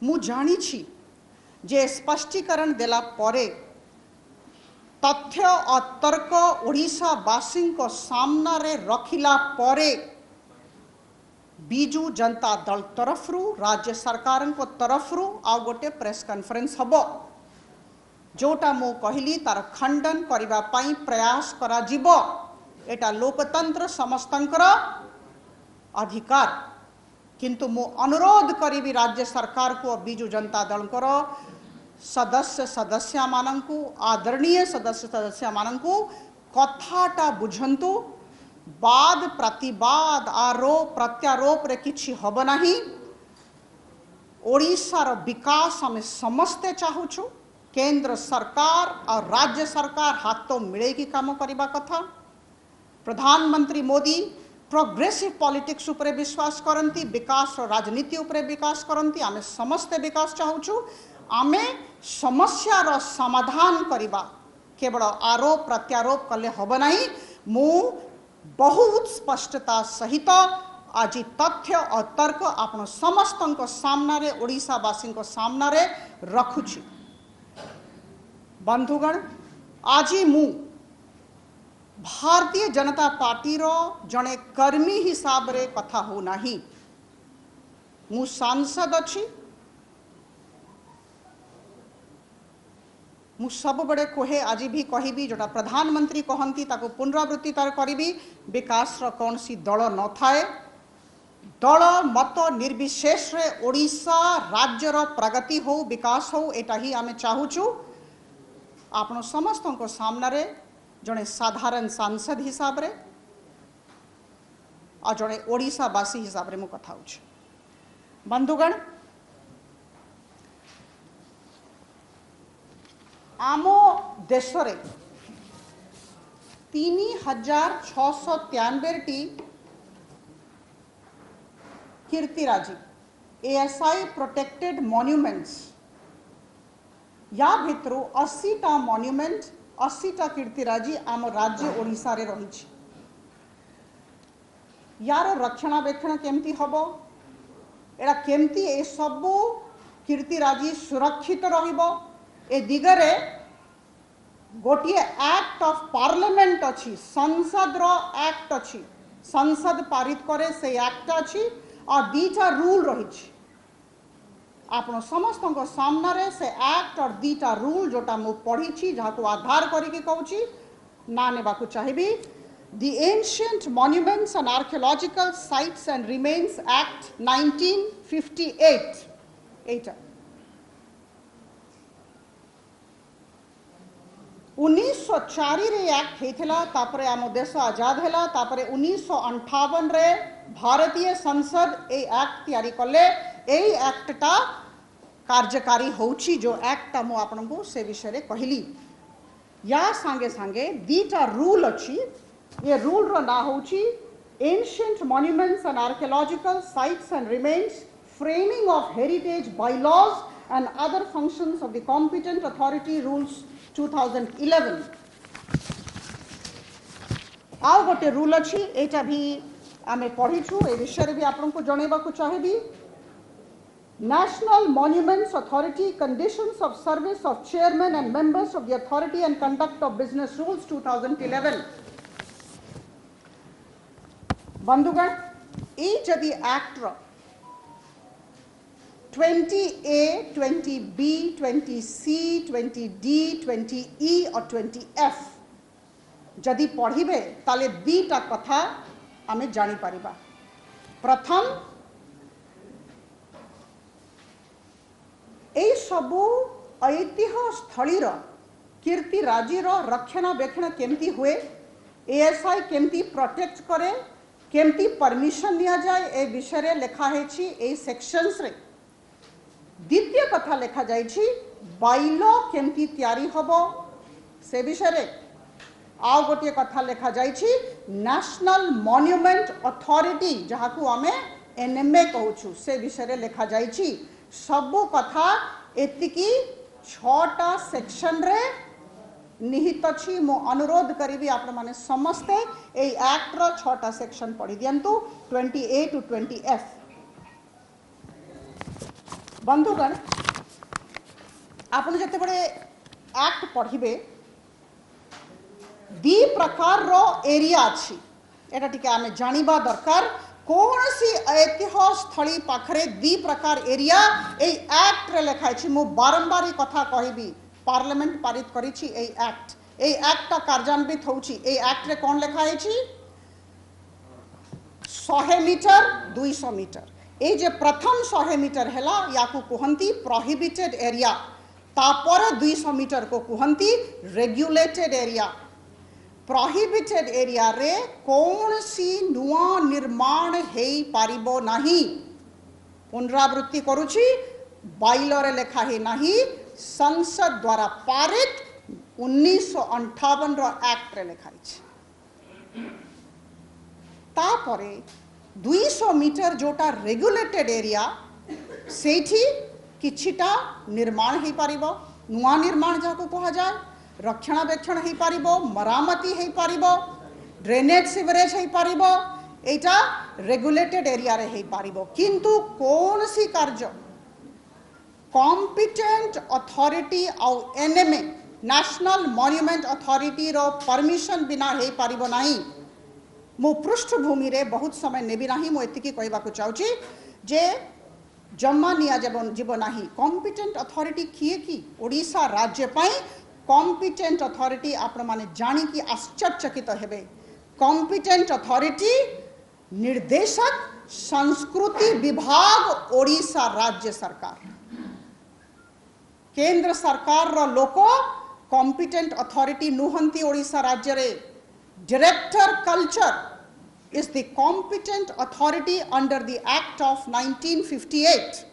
मु जानी जे स्पष्टीकरण देला परे तथ्य और तर्क ओडिशावासी को सामना रे रखिला परे बीजू जनता दल तरफ राज्य सरकार को तरफ आ गोटे प्रेस कॉन्फ्रेंस हबो जोटा मु कहली तार खंडन करिबा पई प्रयास करा जिवो। एटा लोकतंत्र समस्तंकर अधिकार, किंतु मु अनुरोध करी राज्य सरकार को बीजू जनता दल सदस्य मानंकु आदरणीय सदस्य मानंकु कथाटा बुझंतु। वाद प्रतिवाद आरोप प्रत्यारोप रे किछि हब नाही। ओडिशार विकास हमें समस्ते चाहूछु। केंद्र सरकार और राज्य सरकार हाथ तो मिलेगी काम करिबा कथा। प्रधानमंत्री मोदी प्रोग्रेसिव पॉलिटिक्स उपरे विश्वास करती, विकास राजनीति उपरे विकास करती। आमे समस्ते विकास चाहूछु। आमे समस्यार समाधान करिबा, केवल आरोप प्रत्यारोप कले हब नाही। मु बहुत स्पष्टता सहित आज तथ्य और तर्क आपण समस्त सामना रे ओडिशावासी सामना रे रखुछि। बंधुगण, आज मु भारतीय जनता पार्टी रो जने कर्मी हिसाब रे कथा हो नाही। मु सांसद अछि। मु सब बड़े कहे आज भी कहबी जोटा प्रधानमंत्री कहती ताको पुनरावृत्ति तार करी। विकास रो कौन सी दल न थाए, दल मत निर्विशेष रे ओडिशा राज्य रो प्रगति हो विकास हो एटा ही आमे चाहूचु। आपण समस्त को सामना रे जड़े साधारण सांसद हिसाब रे और जड़े ओडिशावासी हिसाब रे मु कथा होछ। बंधुगण, आमो देश रे 3693 कीर्तिराजी एएसआई प्रोटेक्टेड मॉन्यूमेंट्स, या भितरु 80टा मॉन्यूमेंट 80टा कीर्तिराजी आम राज्य ओडिशा रे रही। यार रक्षणाबेक्षण केमती हबो, एड़ा केमती ए सबु कीर्तिराजी सुरक्षित रहिबो ए दिगरे गोटिए एक्ट ऑफ पार्लियामेंट अच्छी, संसद रो एक्ट अच्छी, संसद पारित करे से एक्ट अच्छी और 2टा रूल रही। आपण समस्त को सामना रे से एक्ट और 2टा रूल जोटा मु पढ़ी छी जहाँ को आधार करी कहूँ ना नेबा को चाहिए। The Ancient Monuments and Archaeological Sites and Remains Act 1958 एटा 1904 रे एक्ट हेथिला। तापरे आम देश आजाद हैला। तापरे 1958 रे भारतीय संसद ए एक्ट तैयारी कले। ए एक्टटा कार्यकारी होउची जो एक्ट मु आपनको से विषय रे कहली। या संगे संगे 2टा रूल अछि। ये रूल रो ना होउची Ancient Monuments and Archaeological Sites and Remains, Framing of Heritage Bylaws and Other Functions of the Competent Authority Rules 2011। आउ गोटे रूल अच्छी, एटा भी आमे पढ़ीछु। ए विषय भी आपको जणेबा को चाहिए। National Monuments Authority Conditions of Service of Chairmen and Members of the Authority and Conduct of Business Rules 2011। बंधुगण, ई जदि act 20A, 20B, 20C, 20D, 20E और 20F जदि पढ़िबे ताले 2टा कथा आमे जानी परिबा। प्रथम, ए सबु ऐतिह्य स्थलीर कीर्तिराजीर रक्षणाबेक्षण केमती हुए, एएसआई केमती प्रोटेक्ट करे, केमती परमिशन निया जाए, ए विषय लेखा है ए सेक्शंस रे। द्वितीय कथा लेखा जाइछि बाइलो केमती तैयारी हबो से विषय रे। आउ गोटे कथा लेखा जाइछि नेशनल मॉन्यूमेंट अथॉरिटी जहाँ को आमे एनएमए कहूछु से विषय रे लेखा जाइछि। सबु कथा एतिकी 6टा सेक्शन रे निहित अछि। मो अनुरोध करिबी आपण माने समस्ते ए एक्ट रो 6टा सेक्शन पढ़ी दियंतु 20A to 20F। बंधुगण आपण जते बड़े एक्ट पढ़िबे दी प्रकार रो एरिया अच्छी एटा टिके आमे जानिबा दरकार कौन सी ऐतिह्य स्थली पाखरे दी प्रकार एरिया ए एक्ट रे लिखा अछि। मु बारंबार कथा कहबी पार्लियामेंट पारित करिछि ए एक्ट ता कार्यान्वित होउछि। ए एक्ट रे कोन लिखा अछि 100 मीटर 200 मीटर ए जे प्रथम 100 मीटर हैला याकू कहंती प्रोहिबिटेड एरिया तापर 200 मीटर को कहंती रेगुलेटेड एरिया। प्रोहिबिटेड एरिया रे कौन सी नुआ निर्माण हे पारिबो नाही। पुनरावृत्ति करुछि बाइलरे लेखा हे नाही संसद द्वारा पारित 1958 रो एक्ट रे लेखा अछि। तापरे 200 मीटर जोटा रेगुलेटेड एरिया सेठी किछिटा निर्माण हे पारिबो नुआ निर्माण जाको कहा जाय रक्षणाबेक्षण हो पारिबो मरामती हो पारिबो ड्रेनेज सीवरेज हो पारिबो एटा रेगुलेटेड एरिया रे हो पारिबो। किंतु कौन सी कार्य कॉम्पिटेंट अथॉरिटी आउ एनएमए नेशनल मॉन्यूमेंट अथॉरिटी रो परमिशन बिना हो पारिबो नाही। मु पृष्ठभूमि रे बहुत समय नेबी नाही मु एतिकी कहबा को चाहूची जे जम्मा निया जीव नाही। कॉम्पिटेंट अथॉरिटी किए की ओडिशा राज्य पई कॉम्पिटेंट अथॉरिटी आपण माने जानी कि आश्चर्यचकित हेबे। कॉम्पिटेंट अथॉरिटी निर्देशक संस्कृति विभाग ओडिशा राज्य सरकार केंद्र सरकार रो लोको कॉम्पिटेंट अथॉरिटी नुहंती ओडिशा राज्य रे। Director culture is the competent authority under the act of 1958।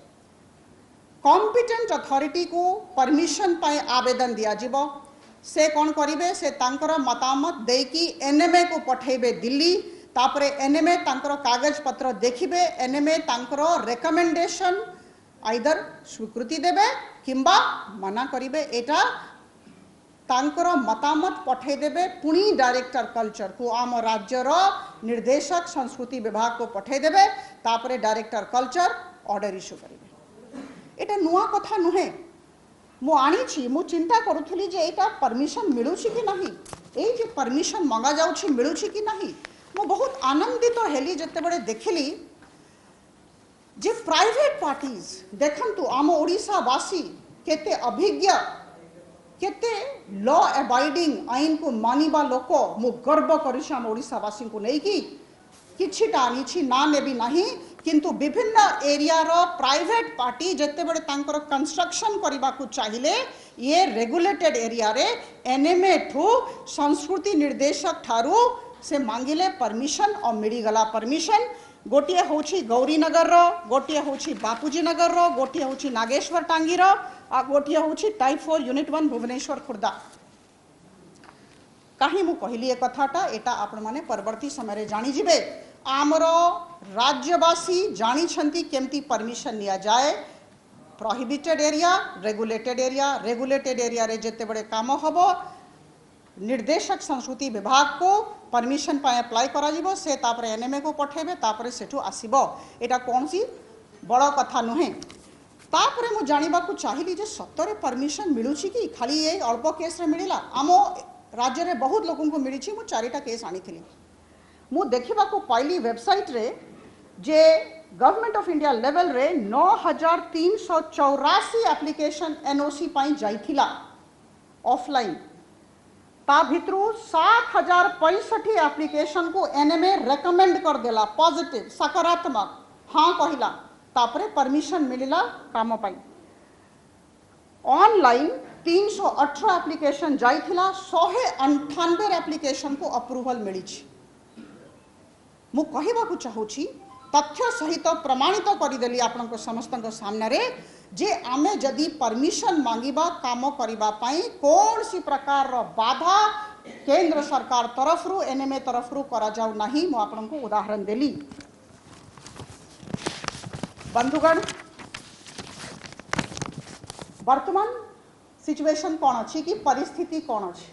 Competent authority को परमिशन पाए आवेदन दिया जीवो से कौन करिवे से तांकर मतामत देकी एनएमए को पठेबे दिल्ली तापरे एनएमए तांकर कागज पत्र देखिबे एनएमए तांकर रेकमेंडेशन आइदर स्वीकृति देबे किंबा मना करिवे एटा तांकर मतामत पठे देबे पुणी डायरेक्टर कल्चर को आम राज्यर निर्देशक संस्कृति विभाग को पठे देबे तापरे डायरेक्टर कल्चर ऑर्डर इश्यू करिवे। एटा नुआ कथा नुहे मु आनी मु चिंता करुथली जे एटा परमिशन मिलुछि कि नहीं ए जे परमिशन मंगा जाउछि मिलुछि कि नहीं। मु बहुत आनंदित हेली जते बड़े देखिली जे प्राइवेट पार्टीज देखंतु आम ओडिशा वासी केते अभिज्ञ केते लॉ अबाइडिंग आईन को मानिबा लोक मु गर्व करिछि आम ओडिशा वासी को नै कि किछिटा आनी ना नेबी नहीं किंतु विभिन्न एरिया रो प्राइवेट पार्टी जते बड़े तांकर कंस्ट्रक्शन करबा को चाहिए ये रेगुलेटेड एरिया रे एनएमए ठू संस्कृति निर्देशक ठारू से मांगिले परमिशन और मिली गला परमिशन। गोटिए होछि गौरीनगर रो गोटिए होछि बापूजी नगर रो गोटिए होछि नागेश्वर टांगी रो आ गोटिए होछि टाइप 4 यूनिट 1 भुवनेश्वर खुर्दा। कहीं मु कहली ए कथाटा एटा आपण माने परवर्ती समय रे जानि जिवे। आमर राज्यवासी जानी छंती केमती परमिशन निया जाए प्रोहिबिटेड एरिया रेगुलेटेड एरिया रे जेते बड़े काम हबो निर्देशक संस्कृति विभाग को परमिशन पाए अप्लाई करा जिवो से तापरे एनएमए को पठेबे तापरे सेठू आसीबो। एटा कौन सी बड़ कथा नुहे। तापरे मु जानिबा को चाहिली जे सत्तरे परमिशन मिलुछि कि खाली ए अल्प केस रे मिलिला। आमो राज्य रे बहुत लोगन को मिलिछि। मु 4टा केस आनीथिली मु देखिबा को पाइली वेबसाइट रे जे गवर्नमेंट ऑफ इंडिया लेवल रे 9384 एप्लिकेशन एनओसी पाई जाइथिला ऑफलाइन ता भितरु 7065 एप्लिकेशन को एनएमए रेकमेंड कर देला पॉजिटिव सकारात्मक हाँ कहिला तापरे परमिशन मिलिला काम पाई। ऑनलाइन 318 एप्लिकेशन जाइथिला 198 एप्लिकेशन को अप्रूवल मिली। मु कहबा को चाहूची तथ्य सहित प्रमाणित करदेली आपन समस्त सामने जे आमे जदि परमिशन मांगिबा काम करिबा पाई कौन सी प्रकार रो बाधा केंद्र सरकार तरफ रु एनएमए तरफ रु करा जाऊ नहीं। मु आपन को उदाहरण देली। बंधुगण वर्तमान सिचुएशन कौन अच्छी कि परिस्थिति कौन अच्छी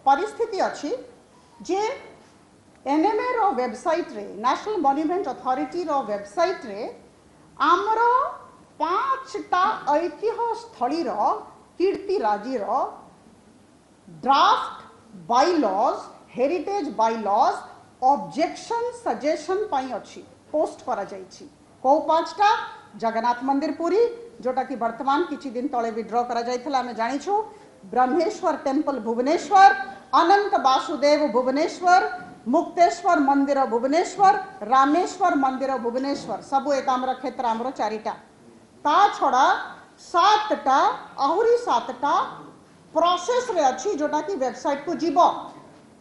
परिस्थिति अच्छी जे एनएमए रो वेबसाइट रे नेशनल मॉन्यूमेंट अथॉरिटी रो वेबसाइट रे आमर पांचटा ऐतिह्य स्थलीर कीर्तिराजीर draft bylaws heritage bylaws objection suggestion पाई अच्छी पोस्ट करा जाइछि। को पांचटा जगन्नाथ मंदिर पुरी जोटा कि वर्तमान किछि दिन तले विड्रॉ करा जाइथिला आमे जानिछु, ब्रह्मेश्वर टेम्पल भुवनेश्वर, अनंत वासुदेव भुवनेश्वर, मुक्तेश्वर मंदिर भुवनेश्वर, रामेश्वर मंदिर भुवनेश्वर सबु एक आमर क्षेत्र आमर चारिटा। ता छड़ा सातटा आहुरी सातटा प्रोसेस रे अच्छी जोटा कि वेबसाइट को जीव।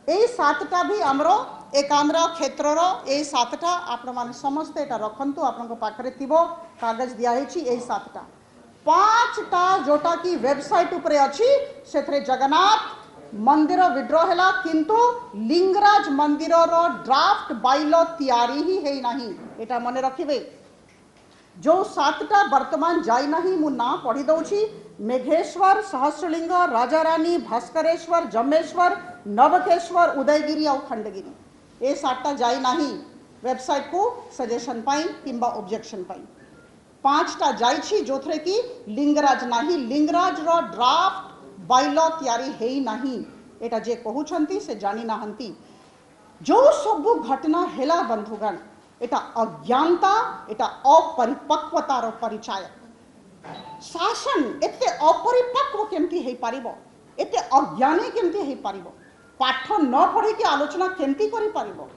ए सातटा भी आमरो एकाम्र क्षेत्र ए सातटा आपण माने समस्त एटा रखंतु आपन पाखरे थिबो कागज दिया हेछि। ए सातटा पांचटा जोटा कि वेबसाइट उपरे अछि सेथरे जगन्नाथ मंदिर विड्रॉ हैला किंतु लिंगराज मंदिर रो ड्राफ्ट बाइलो तैयारी ही है नहीं। एटा मने रखिबे जो सातटा वर्तमान जाई नहीं मु ना पढ़ी दउछि। मेघेश्वर, सहस्रलिंग, राजारानी, भास्करेश्वर, जम्मेश्वर, नवकेश्वर, उदयगिरी और खंडगिरी ए सातटा जाई नहीं वेबसाइट को सजेशन पाई किंबा ऑब्जेक्शन पाई। पांचटा जाइछि जोथरे कि लिंगराज नाही, लिंगराज रो ड्राफ्ट बाइलो तैयारी है नहीं। एटा जे कहउछंती से जानी नाहंती। जो सब घटना हेला बंधुगण एटा अज्ञानता एटा अपरिपक्वतार परिचय। शासन एते अपरिपक्व केमती हे पारिबो, एते अज्ञानी केमती हे पारिबो, पाठ न पढ़ी कि आलोचना केमती करि पारिबो।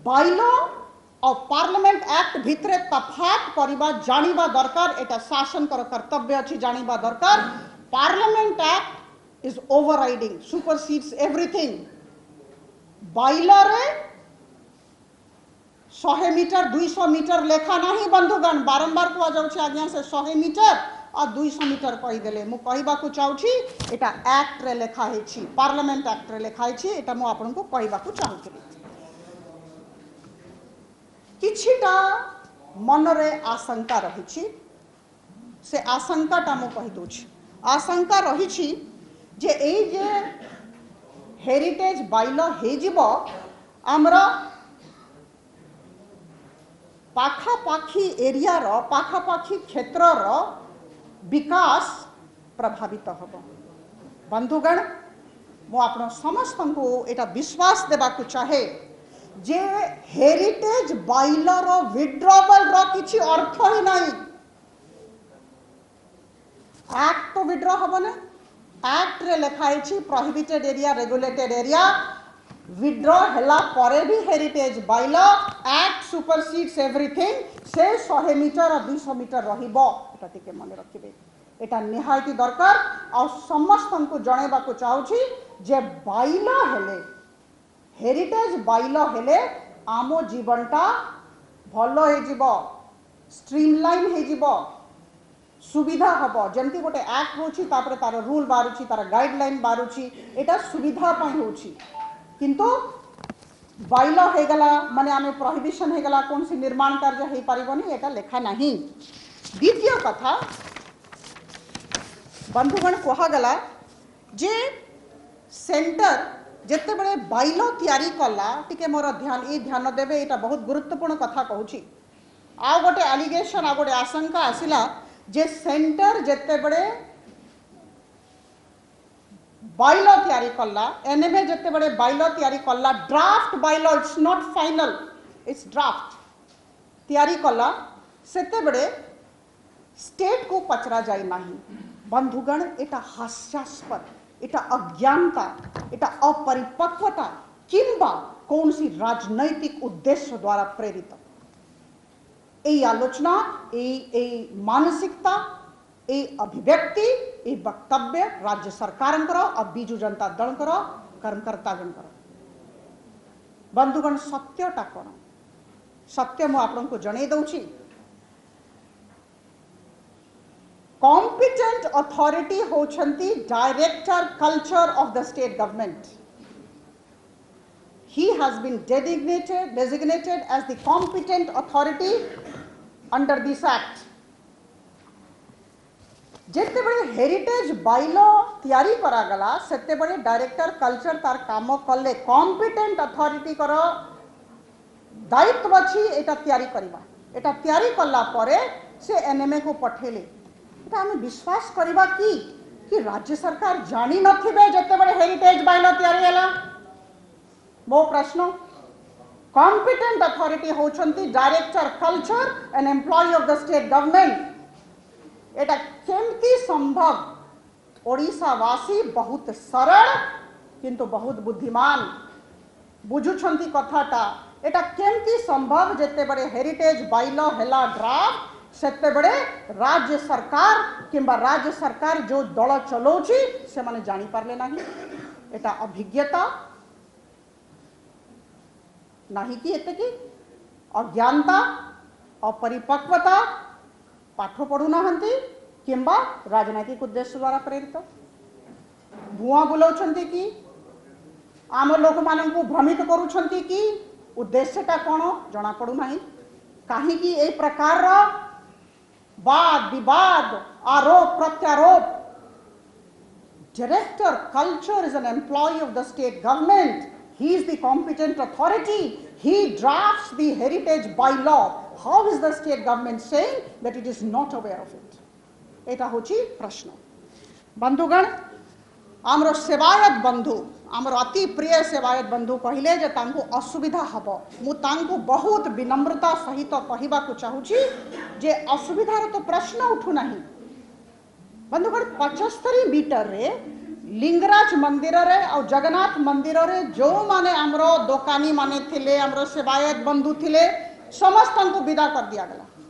बाइलो और पार्लियामेंट एक्ट भितरे तफात करबा जानिबा दरकार। एटा शासन कर कर्तव्य अछि जानिबा दरकार। Parliament act is overriding supersedes everything. Bylaw रे 100 मीटर 200 मीटर लेखा नहीं बंधुगण। बारंबार कह जाउछि आज्ञा से 100 मीटर और 200 मीटर कहि देले। मु कहबा को चाहूछि एटा एक्ट रे लेखा हेछि, पार्लियामेंट एक्ट रे लेखा हेछि। एटा मु आपन को कहबा को चाहूछि। किछिटा मनरे आशंका रहिछि से आशंकाटा मु कहि दोछि। आशंका रहिछि जे एई जे हेरिटेज बाइलो हे जिवो हमरा पाखापाखी एरिया रो पाखापाखी क्षेत्र रो विकास प्रभावित हबो। बंधुगण मु आपण समस्त को एटा विश्वास देबा को चाहे जे हेरिटेज बाइलो रो विड्रॉवल रो किछि अर्थ ही नहीं। एक्ट तो विड्रॉ हबो ने, एक्ट रे लिखाई छी prohibited area regulated area withdraw हैला परे भी हेरिटेज बाइलो एक्ट सुपरसीड्स एवरीथिंग से 100 मीटर और 200 मीटर रहिबो। एटा टिके मने रखिबे। एटा निहायती दरकार और समस्त को जणेबा को चाहूछि जे बाइलो हेले हेरिटेज बाइलो हेले आमो जीवनटा भलो हे जिवो, स्ट्रीमलाइन हे जिवो, सुविधा हबो। जंती गोटे एक्ट होछि तापर तार रूल बारुछि तार गाइडलाइन बारुछि एटा सुविधा पई होछि। किंतु बाइलो हे गला माने आमे प्रोहिबिशन हे गला कोन सी निर्माण कार्य हे पारिबोनी एटा लेखा नहीं। द्वितीय कथा बंधुगण कहा गला जे सेंटर जेते बळे बाइलो तयारी कला टिके मोर ध्यान देबे। एटा बहुत गुरुत्वपूर्ण कथा कहूछि। आ गोटे एलिगेशन आ गोटे आशंका आसिला जे सेंटर जेते बळे बाइलो तयारी कला एनएमए जेते बळे बाइलो तयारी कला draft buy low it's not final it's draft तयारी कला सेते बळे स्टेट को पचरा जाय नाही। बंधुगण एटा हास्यास्पद एटा अज्ञानता एटा अपरिपक्वता किंबा कौन सी राजनैतिक उद्देश्य द्वारा प्रेरित ए आलोचना ए मानसिकता ए अभिव्यक्ति ए वक्तव्य राज्य सरकार और बिजु जनता दल कर्मकर्ता जन। बंधुगण सत्यटा कौन सत्य मु आपन को जणे दउछि। कॉम्पिटेंट अथॉरिटी होछंती director culture of the state government. He has been designated as the competent authority under this act. जेते बड़े हेरिटेज बाइलो तैयारी करा गला सेते बड़े डायरेक्टर कल्चर तार काम कले कॉम्पिटेंट अथॉरिटी कर दायित्व अछि एटा तैयारी करबा। एटा तैयारी कला परे से एनएमए को पठेले एटा हमें विश्वास करबा कि राज्य सरकार जानी नथिबे जते बड़े हेरिटेज बाइल तैयारी हला। मो प्रश्न कॉम्पिटेंट अथॉरिटी होचंती director culture and employ of the state government एटा केमती संभव। ओडिशावासी बहुत सरल किंतु बहुत बुद्धिमान बुझुछंती कथाटा एटा केमती संभव जेते बड़े हेरिटेज बाइल हेला ड्राफ्ट सेते बड़े राज्य सरकार किंबा राज्य सरकार जो दल चलाउची से माने जानी पारले नाही। एटा अभिज्ञता नाही कि एते कि अज्ञानता अपरिपक्वता पाठ पढ़ु नाहंती किंबा राजनैतिक उद्देश्य द्वारा प्रेरित भुआ बुलाउछंती कि आम लोक माननकु भ्रमित करूछंती कि उद्देश्यटा कौन जना पड़ू नाही। कहीं ए प्रकार वाद विवाद आरोप प्रत्यारोप। Director culture is an employee of the state government, he is the competent authority, he drafts the heritage by law. How is the state government saying that it is not aware of it. एटा होची प्रश्न। बंधुगण आमर सेवायत बंधु आमर अति प्रिय सेवायत बंधु कहले जे तांको असुविधा हबो। मु तांको बहुत विनम्रता सहित कहबा को चाहूची जे असुविधार तो प्रश्न उठू नहीं। बंधुगण 75 मीटर रे लिंगराज मंदिर रे और जगन्नाथ मंदिर रे जो माने आमर दोकानी माने थिले आमर सेवायत बंधु थिले समस्त को विदा कर दिया गला।